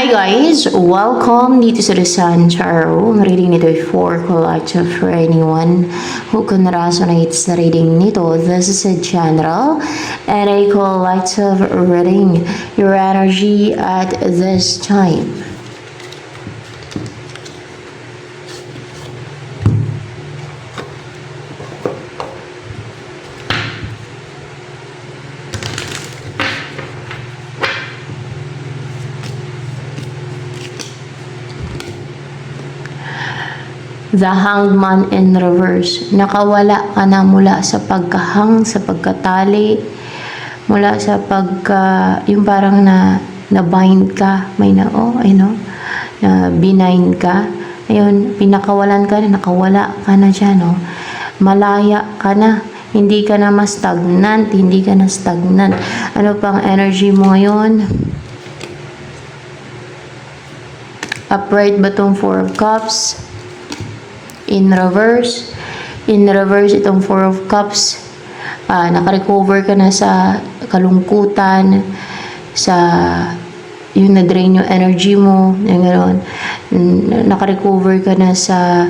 Hi guys! Welcome dito sa The Sun Tarot. Ang reading nito ay for collective for anyone who can resonate sa reading nito. This is a general and a collective reading. Your energy at this time. The Hanged Man in reverse. Nakawala ka na mula sa pagkahang, sa pagkatali, mula sa yung parang na-bind ka, may na binind ka. Ayun, pinakawalan ka na, nakawala ka na dyan, no? Malaya ka na. Hindi ka na mas stagnant, hindi ka na stagnant. Ano pang energy mo ngayon? Upright ba itong Four of Cups? In reverse itong Four of Cups. Nakarecover ka na sa kalungkutan, sa yung na-drain yung energy mo, yung gano'n. Nakarecover ka na sa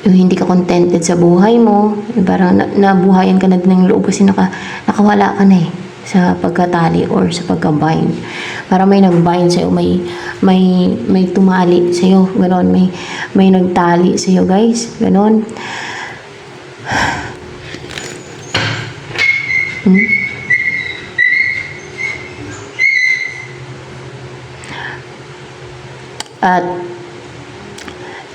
yung hindi ka contented sa buhay mo, parang nabuhayan ka na din ng loob kasi nakawala ka na sa pagkatali or sa pagka-bind. Para may nag-bind sa'yo, may tumali sa'yo, gano'n, may nagtali sa'yo, guys, gano'n. At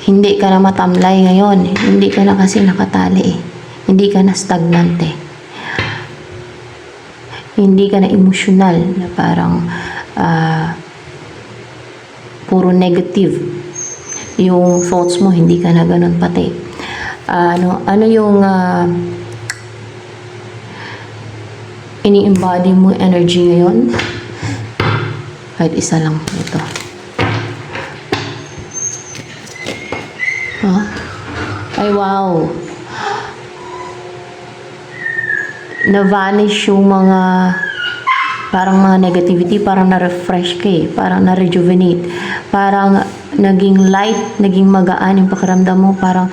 hindi ka na matamlay ngayon, hindi ka na kasi nakatali hindi ka na stagnant hindi ka na emotional na parang puro negative yung thoughts mo, hindi ka na ganun pati. Ano yung ini-embody mo energy ngayon? Kahit isa lang ito. Ay wow, na-vanish yung mga parang mga negativity, parang na-refresh ka parang na-rejuvenate, parang naging light, naging magaan yung pakiramdam mo, parang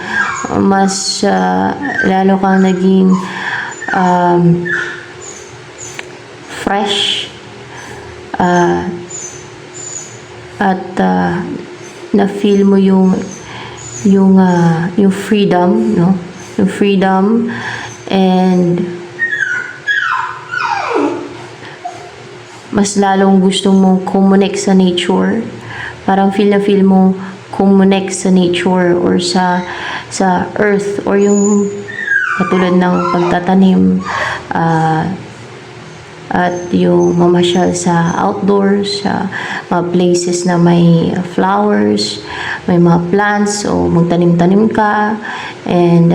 mas lalo kang naging fresh at na-feel mo yung freedom, no? Yung freedom, and mas lalong gusto mong connect sa nature. Parang feel mo connect sa nature or sa earth, or yung katulad ng pagtatanim, at yung mamasyal sa outdoors, sa mga places na may flowers, may mga plants, o magtanim-tanim ka, and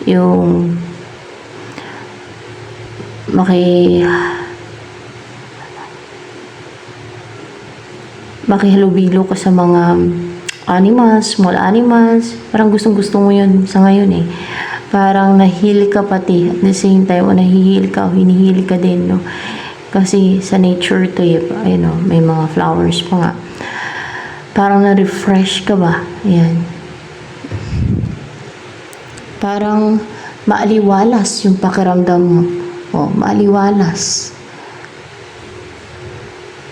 yung makihalubilo ka sa mga animals, small animals. Parang gustong-gusto mo yun sa ngayon Parang nahil ka pati. At the same time, nahihil ka o hinihil ka din, no? Kasi sa nature to ayun, may mga flowers pa nga. Parang na-refresh ka ba? Ayan. Parang maaliwalas yung pakiramdam mo. Maaliwalas.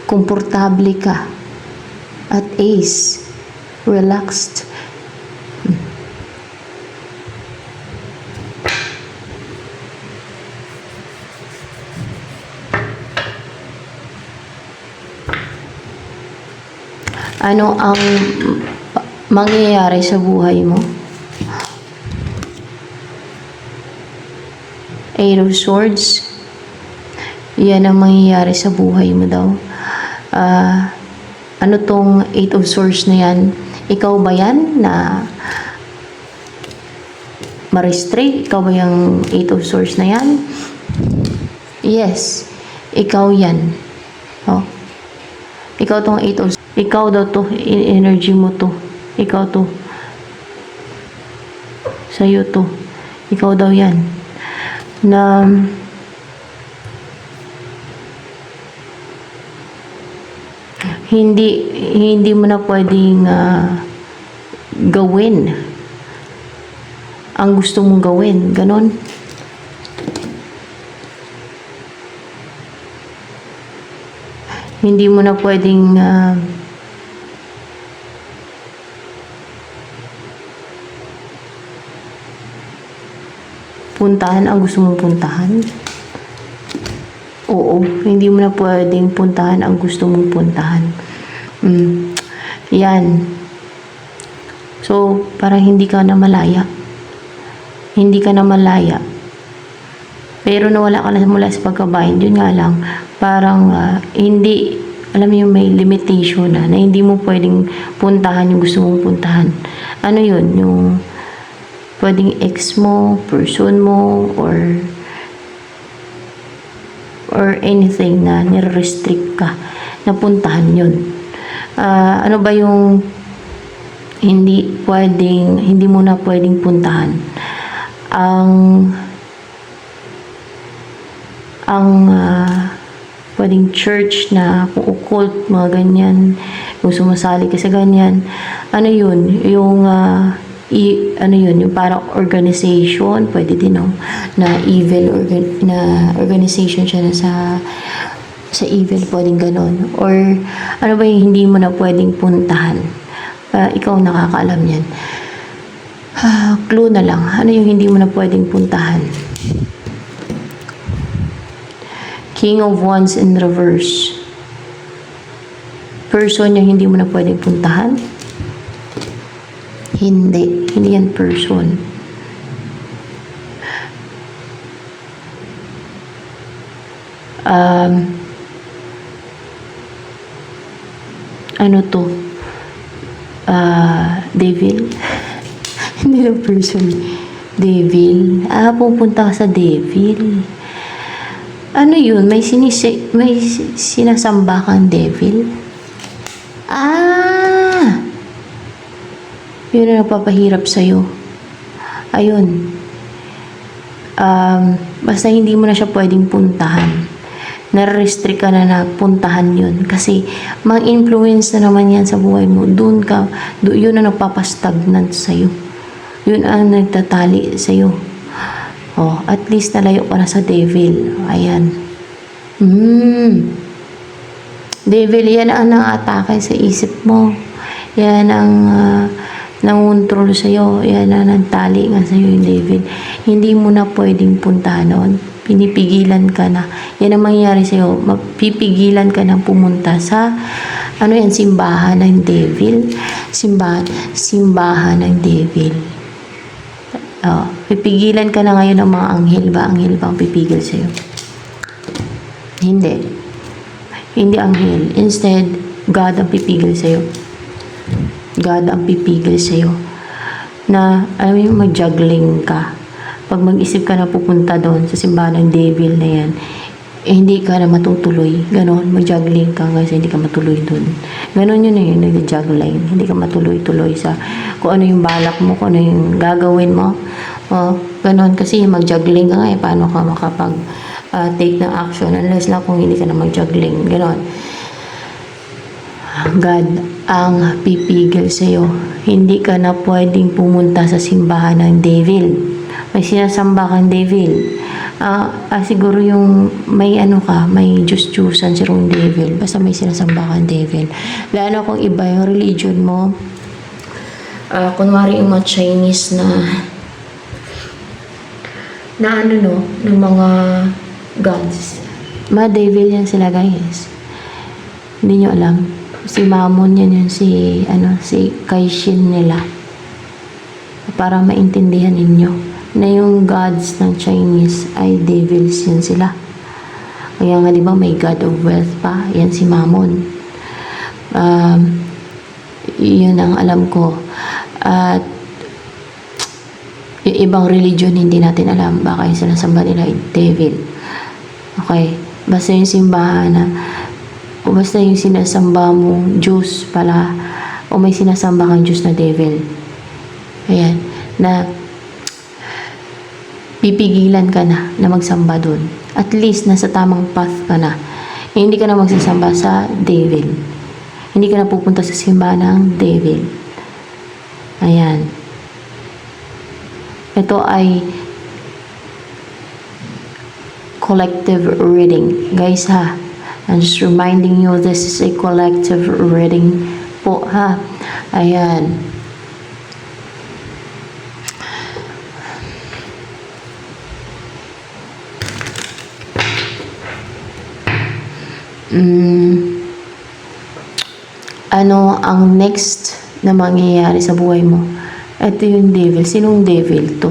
Komportable ka. At ease. Relaxed. Ano ang mangyayari sa buhay mo? Eight of Swords. Yan ang mangyayari sa buhay mo daw. Ano tong Eight of Swords na yan? Ikaw ba yan na ma-restrict? Ikaw ba yung Eight of Swords na yan? Yes. Ikaw yan. Ikaw tong Eight of Swords. Ikaw daw to, energy mo to. Ikaw to. Sa'yo to. Ikaw daw yan. Na hindi mo na pwedeng gawin ang gusto mong gawin, ganon. Hindi mo na pwedeng puntahan ang gusto mong puntahan. Oo, hindi mo na pwedeng puntahan ang gusto mong puntahan. Yan. So, parang hindi ka na malaya. Hindi ka na malaya. Pero nawala ka na mula sa pagkabind. Yun nga lang, parang hindi, alam mo yung may limitation na hindi mo pwedeng puntahan yung gusto mong puntahan. Ano yun? Yung pwedeng ex mo, person mo, or anything na nire-restrict ka na puntahan yun. Ano ba yung hindi mo na pwedeng puntahan? Ang pwedeng church na kung occult, mga ganyan, kung sumasali ka sa ganyan, ano yun, yung ano yun, yung parang organization, pwede din, no? Na evil na organization siya na sa evil, pwedeng ganon. Or ano ba yung hindi mo na pwedeng puntahan? Ikaw nakakaalam yan. Clue na lang, ano yung hindi mo na pwedeng puntahan? King of Wands in reverse. Person yung hindi mo na pwedeng puntahan? Hindi yan person. Ano to? Devil? Hindi na person. Devil. Pupunta ka sa devil. Ano yun? May sinasamba kang devil? Yun ang nagpapahirap sa'yo. Ayun. Basta hindi mo na siya pwedeng puntahan. Nare-restrict ka na puntahan yun. Kasi, mag-influence na naman yan sa buhay mo. Yun ang nagpapastagnant sa'yo. Yun ang nagtatali sa'yo. At least nalayo ka na sa devil. Ayan. Devil, yan ang nang-atake sa isip mo. Yan ang nangontrol sa'yo. Yan ang nagtali nga sa'yo yung devil. Hindi mo na pwedeng puntahan noon. Pinipigilan ka na. Yan ang mangyayari sa'yo. Mapipigilan ka na pumunta sa simbahan ng devil. Simbahan ng devil. Pipigilan ka na ngayon ng mga anghel ba? Anghel ba ang pipigil sa'yo? Hindi anghel. Instead, God ang pipigil sa'yo. God ang pipigil sa'yo. Na, alam mo yung mag-juggling ka. Pag mag-isip ka na pupunta doon sa simbahan ng devil na yan, hindi ka na matutuloy. Ganon, mag-juggling ka kasi hindi ka matuloy doon. Ganon yun yung nag-juggling. Hindi ka matuloy-tuloy sa kung ano yung balak mo, kung ano yung gagawin mo. Ganon, kasi mag-juggling ka nga paano ka makapag take ng action unless lang kung hindi ka na mag-juggling. Ganon. God ang pipigil sa'yo. Hindi ka na pwedeng pumunta sa simbahan ng devil. May sinasamba kang devil. Siguro yung may may Diyos-Diyusan sirong devil. Basta may sinasamba kang devil. Lalo kung iba yung religion mo. Kunwari yung mga Chinese na ng mga gods. Mga devil yan sila, guys. Hindi nyo alam. Si Mammon yan yun, si Caixin nila. Para maintindihan ninyo na yung gods ng Chinese ay devils yan sila. Kaya nga diba may God of Wealth pa, yan si Mammon. Yun ang alam ko. At yung ibang religion hindi natin alam, baka yung sinasamba nila ay devil. Okay, basta yung simbahan o basta yung sinasamba mo Diyos pala, o may sinasamba kang Diyos na devil, ayan, na pipigilan ka na magsamba doon. At least nasa tamang path ka na. Hindi ka na magsasamba sa devil. Hindi ka na pupunta sa simbahan ng devil. Ayan. Ito ay collective reading. Guys ha, I'm just reminding you this is a collective reading po ha. Ayan. Ano ang next na mangyayari sa buhay mo? Ito yung devil. Sinong devil to?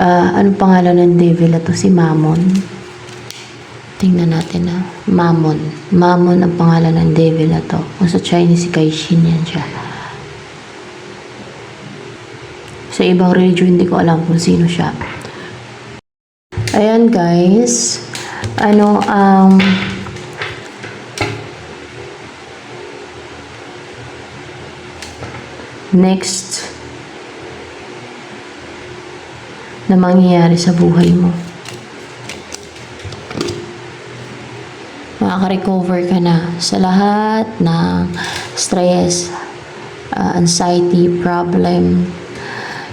Anong pangalan ng devil na to? Si Mammon. Tingnan natin ha. Mammon. Mammon ang pangalan ng devil na to. Kung sa Chinese, si Caixin yan siya. Sa ibang religion, hindi ko alam kung sino siya. Ayan guys. Ano ang next na mangyayari sa buhay mo? Makaka-recover ka na sa lahat ng stress, anxiety, problem.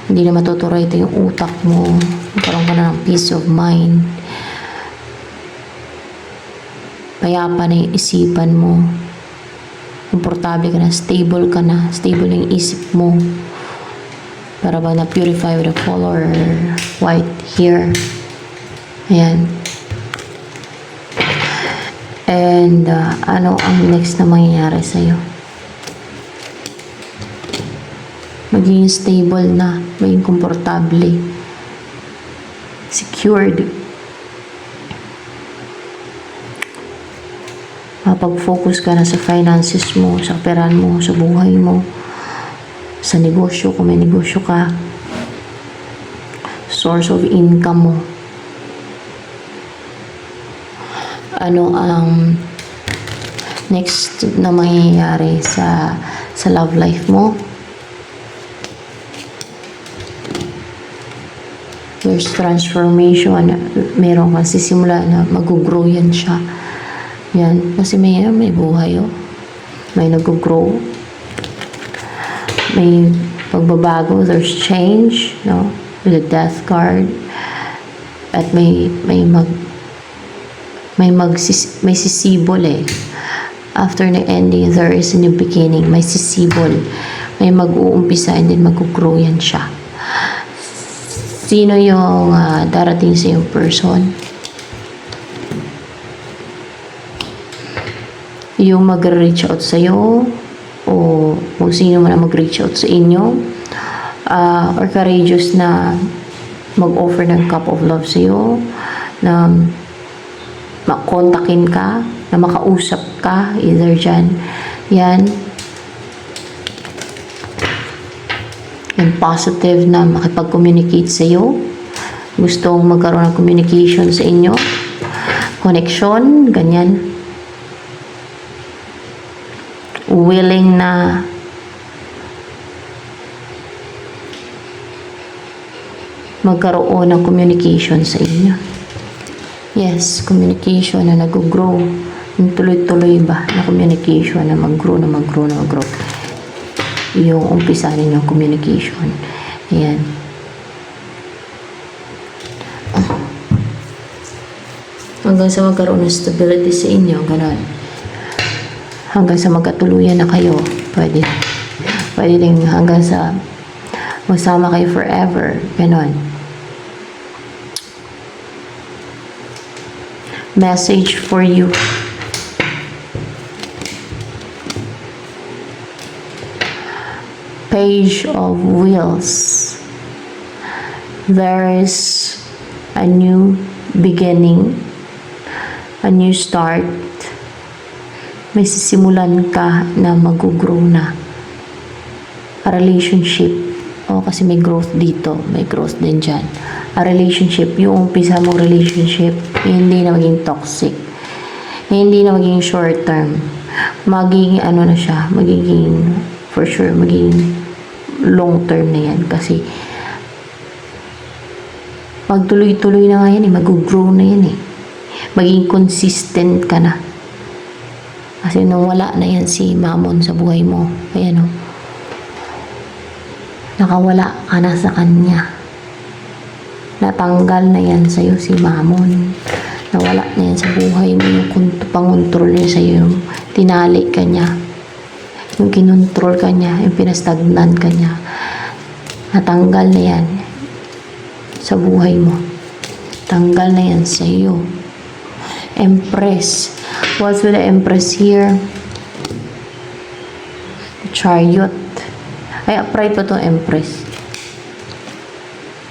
Hindi na matutuloy ito yung utak mo. Magkaroon ka na ng peace of mind. Payapa na yung isipan mo. Komportable ka na, stable ka na. Stable yung isip mo. Para ba na-purify with the color white here. Ayan. And ano ang next na mangyayari sa'yo? Maging stable na. Maging komportable. Secured. Mapag-focus ka na sa finances mo, sa peran mo, sa buhay mo, sa negosyo, kung may negosyo ka, source of income mo. Ano ang next na mangyayari sa love life mo? There's transformation. Meron kang sisimula na mag-grow yan siya. Yan. Kasi may buhay, oh. May nag-grow. May pagbabago. There's change, no? With the death card. At may sisibol eh. After the ending, there is a new beginning. May sisibol. May mag-uumpisa and then mag-grow yan siya. Sino yung darating sa yung person? Yung mag-reach out sa'yo, o kung sino man ang mag-reach out sa inyo, or courageous na mag-offer ng cup of love sa'yo, na makontakin ka, na makausap ka, either dyan, yan. And positive na makipag-communicate sa'yo, gustong magkaroon ng communication sa inyo, connection, ganyan. Willing na magkaroon ng communication sa inyo. Yes, communication na nag-grow. Yung tuloy-tuloy ba na communication na mag-grow, na mag-grow, na mag-grow. Yung umpisa ninyong communication. Ayan. Hanggang sa magkaroon ng stability sa inyo, ganon. Hanggang sa magkatuluyan na kayo. Pwede din hanggang sa magsama kayo forever. Ganon. Message for you. Page of Wheels. There is a new beginning. A new start. May sisimulan ka na mag-grow na. A relationship. O, kasi may growth dito. May growth din dyan. A relationship. Yung umpisa mong relationship, hindi na maging toxic. Hindi na maging short term. Magiging ano na siya. Magiging, for sure, magiging long term na yan. Kasi, magtuloy-tuloy na nga yan eh. Mag-grow na yan eh. Maging consistent ka na. Kasi nung wala na yan si Mammon sa buhay mo, ayan o, nakawala ka na sa kanya. Natanggal na yan sa'yo si Mammon. Nawala na yan sa buhay mo, yung pangontrol niya sa'yo, yung tinali ka niya, yung kinontrol ka niya, yung pinastagnan ka niya. Natanggal na yan sa buhay mo. Tanggal na yan sa'yo. Empress. What's with the Empress here? Chariot. Ay, upright pa itong Empress.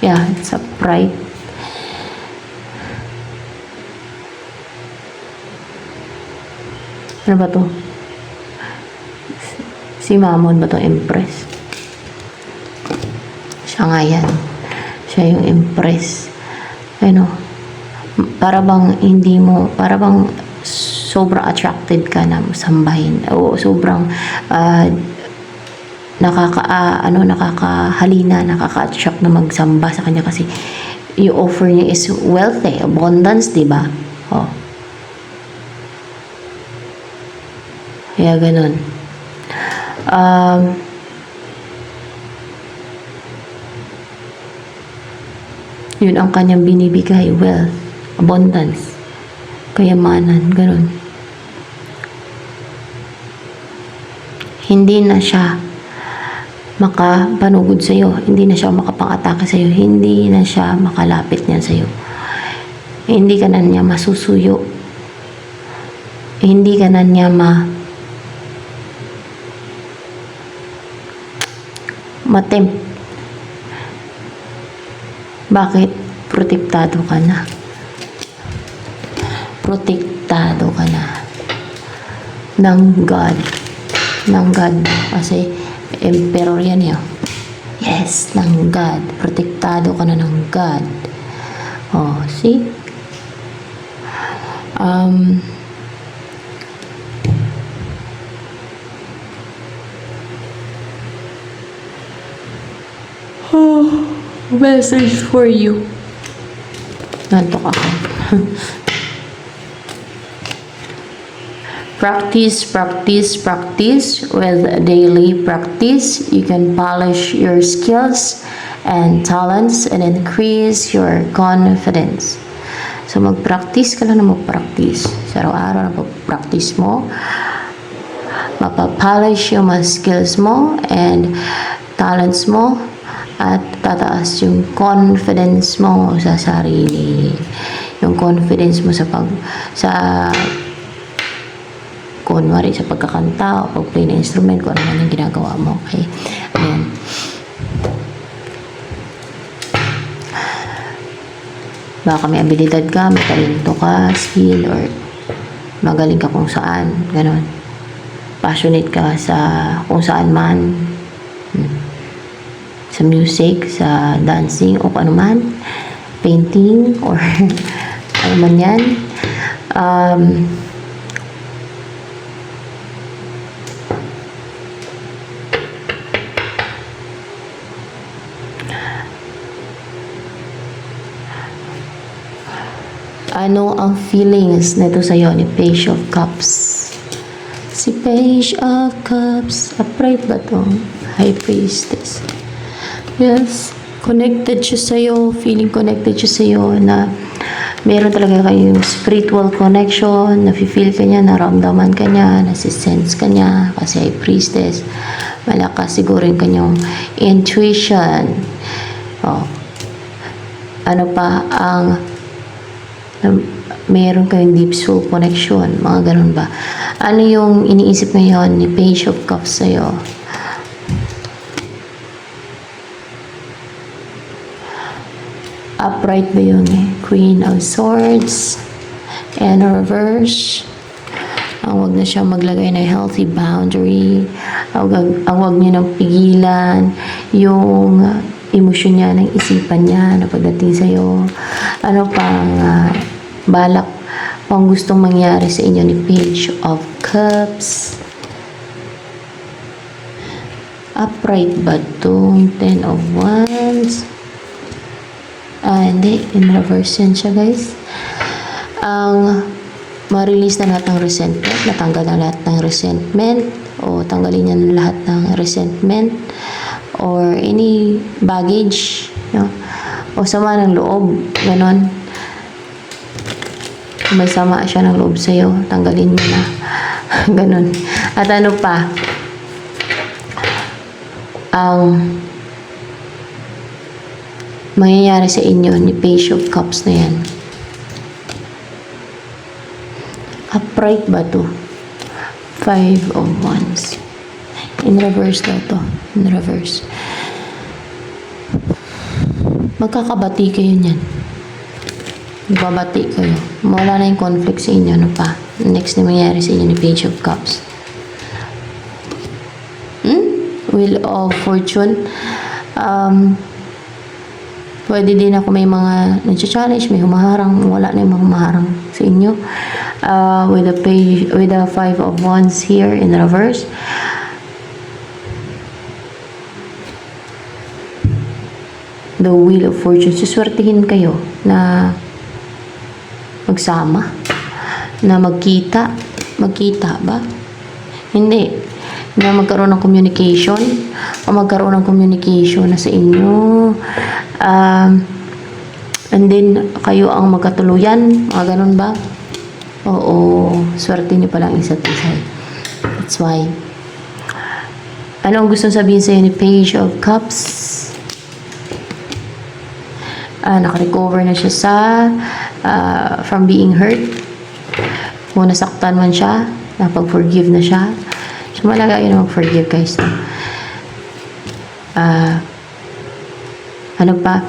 Yeah, it's upright. Ano ba to? Si Mammon ba itong Empress? Siya nga yan. Siya yung Empress. Ano? Para bang hindi mo, para bang sobrang attracted ka na sambahin. O sobrang nakakahalina, nakaka-attract na magsamba sa kanya kasi yung offer niya is wealth, abundance, di ba? Oh. Kaya ganun. Yun ang kanyang binibigay, wealth, abundance, kayamanan, ganun. Hindi na siya makapanugod sa'yo, hindi na siya makapang-atake sa'yo, hindi na siya makalapit niyan sa'yo. Hindi ka na niya masusuyo. Hindi ka na niya matempt. Bakit? Protektado ka na. Protektado ka na ng God. Ng God. Kasi emperor yan yun. Yes, ng God. Protektado ka na ng God. Oh, see? Message for you. Nantok ako. Practice, practice, practice. With daily practice, you can polish your skills and talents and increase your confidence. So, mag-practice ka lang na mag-practice. Sa araw-araw na mag-practice mo, mapapolish yung mga skills mo and talents mo, at tataas yung confidence mo sa sarili. Yung confidence mo sa kunwari sa pagkakanta o pag-play ng instrument, kung ano man yung ginagawa mo. Okay? Ayan. Baka may abilidad ka, may talento ka, skill, or magaling ka kung saan. Ganon. Passionate ka sa kung saan man. Sa music, sa dancing, o ano man, painting, or ano man yan. Ano ang feelings nito sa'yo ni Page of Cups? Si Page of Cups, upright ba to? High Priestess. Yes, connected siya sa'yo, feeling connected siya sa'yo na meron talaga kayong spiritual connection, nafe-feel ka niya, naramdaman ka niya, nasisense ka niya, kasi ay priestess, malakas siguro yung kanyang intuition. Oh. Ano pa ang meron kayong deep soul connection, mga ganun ba? Ano yung iniisip ngayon ni Page of Cups sa'yo? Upright ba yung Queen of Swords and reverse? Ang wag na siya maglagay ng healthy boundary. Ang wag niya nang pigilan yung emosyon niya, ng isipan niya na pagdating sa'yo. Ano pang balak pang gustong mangyari sa inyo ni Page of Cups? Upright ba itong 10 of Wands? Hindi. In reverse yan siya, guys. Ang ma-release na lahat ng resentment, natanggal na lahat ng resentment, o tanggalin niya na lahat ng resentment, or any baggage, no? O sama ng loob, ganon. Kung may sama siya ng loob sa'yo, tanggalin mo na. Ganon. At ano pa, ang mangyayari sa inyo ni Page of Cups na yan. Upright ba to? 5 of Wands. In reverse daw to. In reverse. Magkakabati kayo niyan. Magbabati kayo. Mawala na yung conflict sa inyo. Ano pa? Next na mangyayari sa inyo ni Page of Cups. Wheel of Fortune. Pwede din ako may mga nag-challenge, may humaharang, wala na yung mga humaharang sa inyo. With the 5 of Wands here in reverse. The Wheel of Fortune. Suswertihin kayo na magsama, na magkita. Magkita ba? Hindi. Na magkaroon ng communication, o magkaroon ng communication na sa inyo. And then, kayo ang magkatuluyan. Mga ganun ba? Oo. Swerte niyo palang isa't isa. That's why. Ano ang gustong sabihin sa'yo ni Page of Cups? Nakarecover na siya sa from being hurt. Kung nasaktan man siya, napag-forgive na siya. So, malaga yun ang mag-forgive, guys. Ano pa?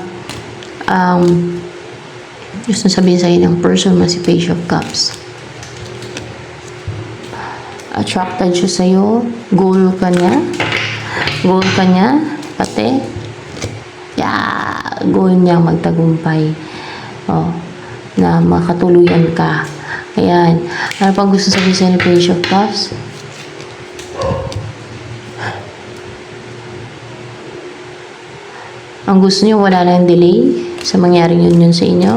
Gusto sabihin sa'yo ng person mo si Page of Cups. Attracted siya sa'yo. Goal ka niya. Goal ka niya. Pati. Goal niya magtagumpay. Na makatuluyan ka. Ayan. Ano pang gusto sabihin sa'yo ni Page of Cups? Ang gusto niyo, wala na yung delay sa mangyaring yun sa inyo.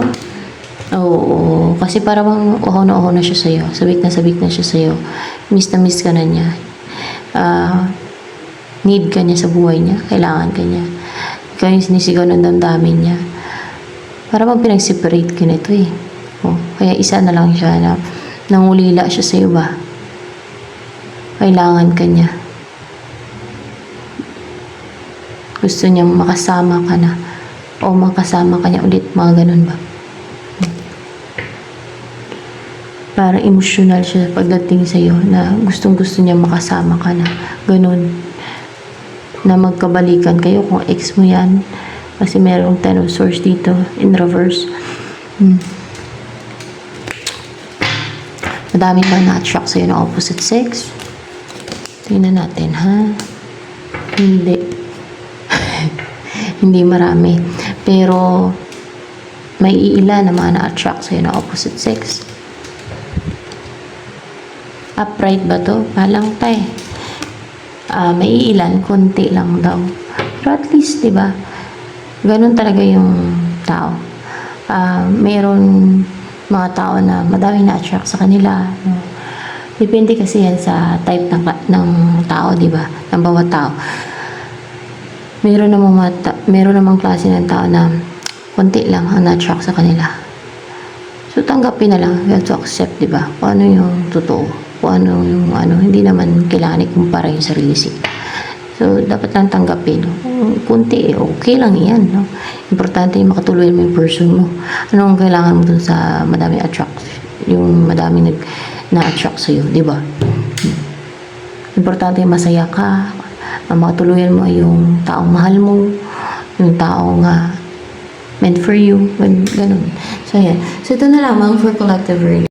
Oo. Kasi parang uhaw na siya sa'yo. Sabik na siya sa'yo. Miss na miss ka na niya. Need ka niya sa buhay niya. Kailangan ka niya. Ikaw yung sinisigaw ng damdamin niya. Para bang pinag-separate ka nito eh. Kaya isa na lang siya na nangulila siya sa'yo ba? Kailangan ka niya. Gusto niya makasama ka na o makasama ka niya ulit, mga ganun ba? Parang emotional siya pagdating sa'yo na gustong-gusto niya makasama ka na. Ganun. Na magkabalikan kayo kung ex mo yan. Kasi merong 10 of Swords dito in reverse. Madami ba na-attract sa'yo ng opposite sex? Tingnan natin, ha? Hindi. Hindi marami. Pero, may iila na mga na-attract sa'yo na opposite sex. Upright ba to? Palang tay. May ilan, konti lang daw. Pero at least, diba? Ganun talaga yung tao. Mayroon mga tao na madami na-attract sa kanila. No? Depende kasi yan sa type ng tao, diba? Ng bawat tao. Meron namang klase ng tao na konti lang ang na-attract sa kanila. So, tanggapin na lang. You have to accept, diba? Kung ano yung totoo. Kung ano yung hindi naman kailangan ikumpara yung sarili sila. So, dapat lang tanggapin. Kunti, okay lang yan. No? Importante yung makatuloy mo yung person mo. Anong kailangan mo dun sa madaming attract? Yung madaming na-attract sa'yo, diba? Importante yung masaya ka. Ang makatuluyan mo ay yung taong mahal mo, yung taong meant for you, ganun. So, yan. So, ito na lamang for collective reading.